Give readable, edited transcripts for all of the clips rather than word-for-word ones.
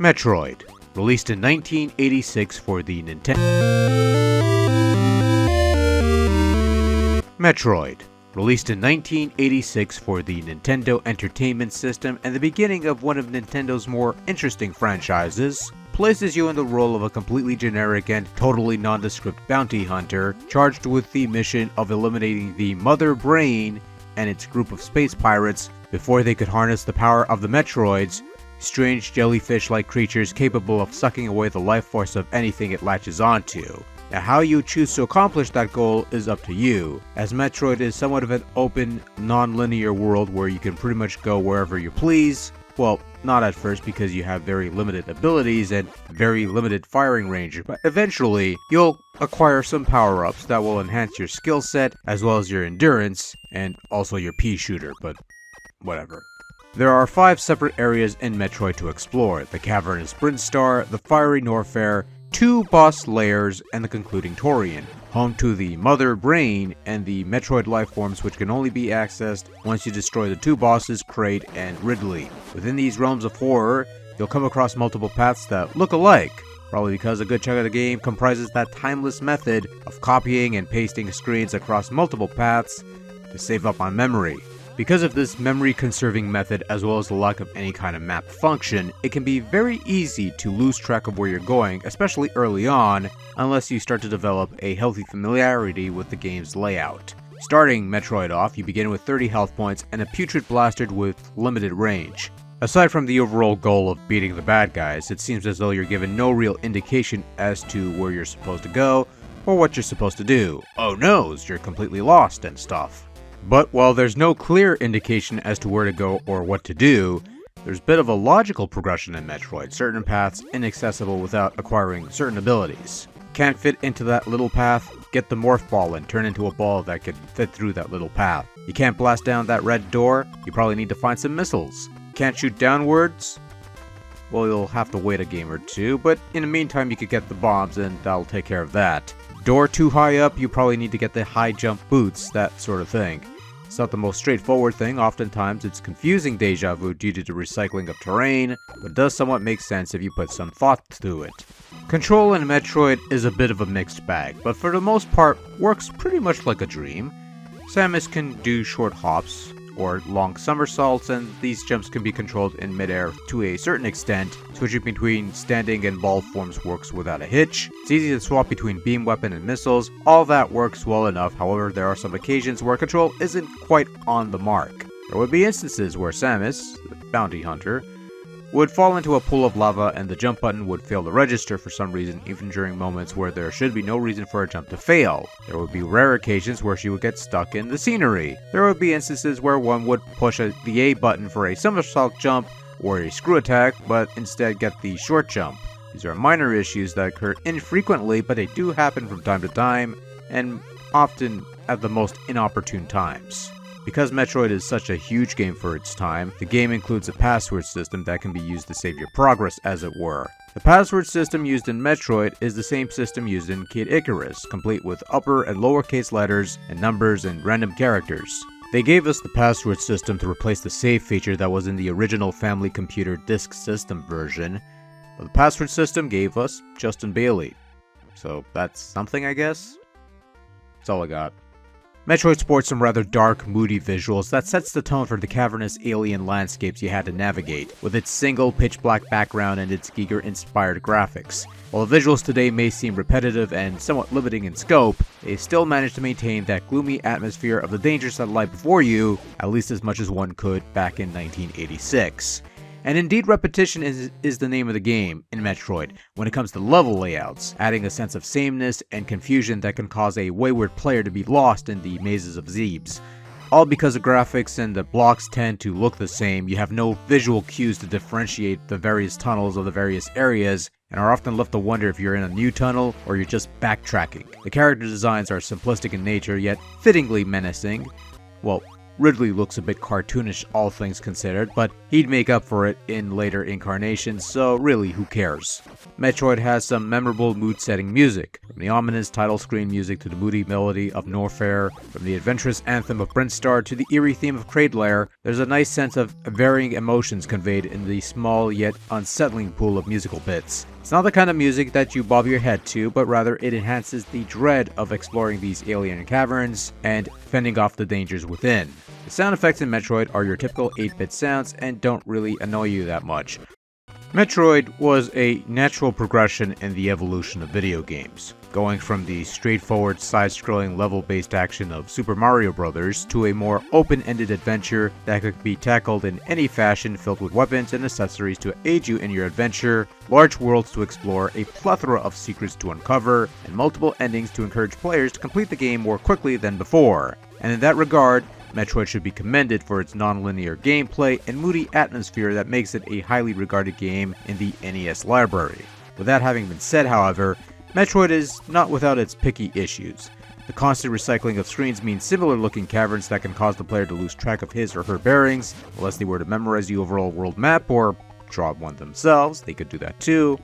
Metroid, released in 1986 for the Nintendo. Metroid, released in 1986 for the Nintendo Entertainment System and the beginning of one of Nintendo's more interesting franchises, places you in the role of a completely generic and totally nondescript bounty hunter charged with the mission of eliminating the Mother Brain and its group of space pirates before they could harness the power of the Metroids, strange jellyfish-like creatures capable of sucking away the life force of anything it latches onto. Now, how you choose to accomplish that goal is up to you, as Metroid is somewhat of an open, non-linear world where you can pretty much go wherever you please. Well, not at first because you have very limited abilities and very limited firing range, but eventually you'll acquire some power-ups that will enhance your skill set as well as your endurance and also your pea shooter, but whatever. There are 5 separate areas in Metroid to explore: the cavernous Brinstar, the fiery Norfair, 2 boss layers, and the concluding Torian, home to the Mother Brain and the Metroid lifeforms, which can only be accessed once you destroy the 2 bosses, Kraid and Ridley. Within these realms of horror, you'll come across multiple paths that look alike, probably because a good chunk of the game comprises that timeless method of copying and pasting screens across multiple paths to save up on memory. Because of this memory-conserving method, as well as the lack of any kind of map function, it can be very easy to lose track of where you're going, especially early on, unless you start to develop a healthy familiarity with the game's layout. Starting Metroid off, you begin with 30 health points and a putrid blaster with limited range. Aside from the overall goal of beating the bad guys, it seems as though you're given no real indication as to where you're supposed to go, or what you're supposed to do. Oh noes, you're completely lost and stuff. But while there's no clear indication as to where to go or what to do, there's a bit of a logical progression in Metroid, certain paths inaccessible without acquiring certain abilities. Can't fit into that little path? Get the morph ball and turn into a ball that can fit through that little path. You can't blast down that red door? You probably need to find some missiles. Can't shoot downwards? Well, you'll have to wait a game or two, but in the meantime you could get the bombs and that'll take care of that. Door too high up? You probably need to get the high jump boots, that sort of thing. It's not the most straightforward thing, oftentimes it's confusing deja vu due to the recycling of terrain, but does somewhat make sense if you put some thought to it. Control in Metroid is a bit of a mixed bag, but for the most part works pretty much like a dream. Samus can do short hops or long somersaults, and these jumps can be controlled in midair to a certain extent. Switching between standing and ball forms works without a hitch. It's easy to swap between beam weapon and missiles. All that works well enough, however there are some occasions where control isn't quite on the mark. There would be instances where Samus, the bounty hunter, would fall into a pool of lava and the jump button would fail to register for some reason, even during moments where there should be no reason for a jump to fail. There would be rare occasions where she would get stuck in the scenery. There would be instances where one would push the A button for a somersault jump or a screw attack, but instead get the short jump. These are minor issues that occur infrequently, but they do happen from time to time, and often at the most inopportune times. Because Metroid is such a huge game for its time, the game includes a password system that can be used to save your progress, as it were. The password system used in Metroid is the same system used in Kid Icarus, complete with upper and lowercase letters and numbers and random characters. They gave us the password system to replace the save feature that was in the original Family Computer Disk System version, but the password system gave us Justin Bailey. So that's something, I guess? That's all I got. Metroid sports some rather dark, moody visuals that sets the tone for the cavernous alien landscapes you had to navigate, with its single pitch-black background and its Giger-inspired graphics. While the visuals today may seem repetitive and somewhat limiting in scope, they still manage to maintain that gloomy atmosphere of the dangers that lie before you, at least as much as one could back in 1986. And indeed, repetition is the name of the game in Metroid when it comes to level layouts, adding a sense of sameness and confusion that can cause a wayward player to be lost in the mazes of Zebes. All because the graphics and the blocks tend to look the same, you have no visual cues to differentiate the various tunnels of the various areas, and are often left to wonder if you're in a new tunnel or you're just backtracking. The character designs are simplistic in nature, yet fittingly menacing. Well, Ridley looks a bit cartoonish, all things considered, but he'd make up for it in later incarnations, so really, who cares? Metroid has some memorable mood-setting music. From the ominous title screen music to the moody melody of Norfair, from the adventurous anthem of Brintstar to the eerie theme of Cradelair, there's a nice sense of varying emotions conveyed in the small yet unsettling pool of musical bits. It's not the kind of music that you bob your head to, but rather it enhances the dread of exploring these alien caverns and fending off the dangers within. The sound effects in Metroid are your typical 8-bit sounds and don't really annoy you that much. Metroid was a natural progression in the evolution of video games, going from the straightforward side-scrolling level-based action of Super Mario Bros. To a more open-ended adventure that could be tackled in any fashion, filled with weapons and accessories to aid you in your adventure, large worlds to explore, a plethora of secrets to uncover, and multiple endings to encourage players to complete the game more quickly than before. And in that regard, Metroid should be commended for its non-linear gameplay and moody atmosphere that makes it a highly regarded game in the NES library. With that having been said, however, Metroid is not without its picky issues. The constant recycling of screens means similar looking caverns that can cause the player to lose track of his or her bearings, unless they were to memorize the overall world map or draw one themselves. They could do that too.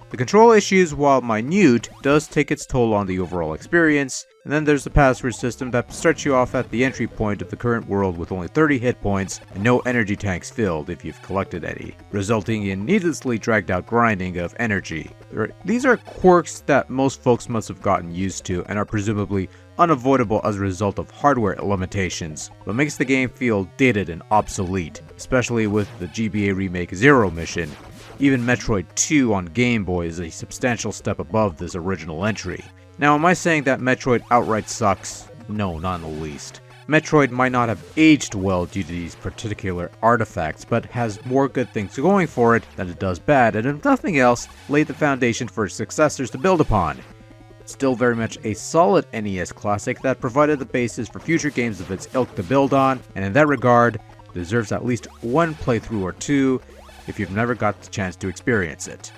The control issues, while minute, does take its toll on the overall experience, and then there's the password system that starts you off at the entry point of the current world with only 30 hit points and no energy tanks filled if you've collected any, resulting in needlessly dragged out grinding of energy. These are quirks that most folks must have gotten used to and are presumably unavoidable as a result of hardware limitations, but makes the game feel dated and obsolete, especially with the GBA Remake Zero mission. Even Metroid 2 on Game Boy is a substantial step above this original entry. Now, am I saying that Metroid outright sucks? No, not in the least. Metroid might not have aged well due to these particular artifacts, but has more good things going for it than it does bad, and if nothing else, laid the foundation for its successors to build upon. It's still very much a solid NES classic that provided the basis for future games of its ilk to build on, and in that regard, deserves at least one playthrough or two if you've never got the chance to experience it.